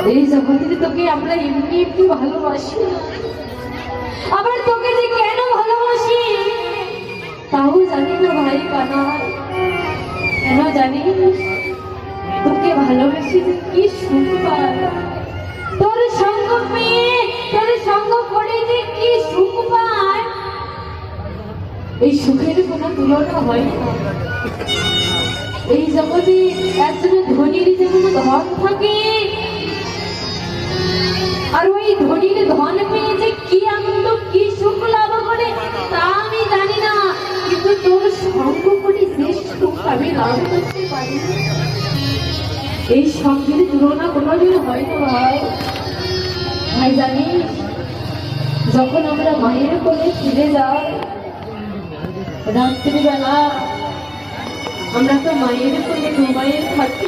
এই জগতে তোকে আমরা এমনি একটু ভালোবাসি, আবার তোকে যে কেন ভালোবাসি তাও জানি না ভাই কানাই। কেন জানি তোকে ভালোবাসি যে কি সুখ পাই, তোর সঙ্গ পেয়ে তোর সঙ্গ করে যে কি সুখ পায়, এই সুখের কোনো তুলনা হয় না। এই জগতে একজন ধনীর যেমন ধন থাকে, আর ওই ধনীর ধন পেয়ে যে কি আনন্দ কি সুখ লাভ করে তা আমি জানি না, কিন্তু তোর সঙ্গ করে যে সুখ আমি লাভ করতে পারি এই সঙ্গের তুলনা কোনোদিন হয় না ভাই। ভাই জানিস, যখন আমরা মায়ের কোলে ফিরে যাই রাত্রিবেলা, আমরা তো মায়ের কোলে ঘুমাইয়ে থাকি,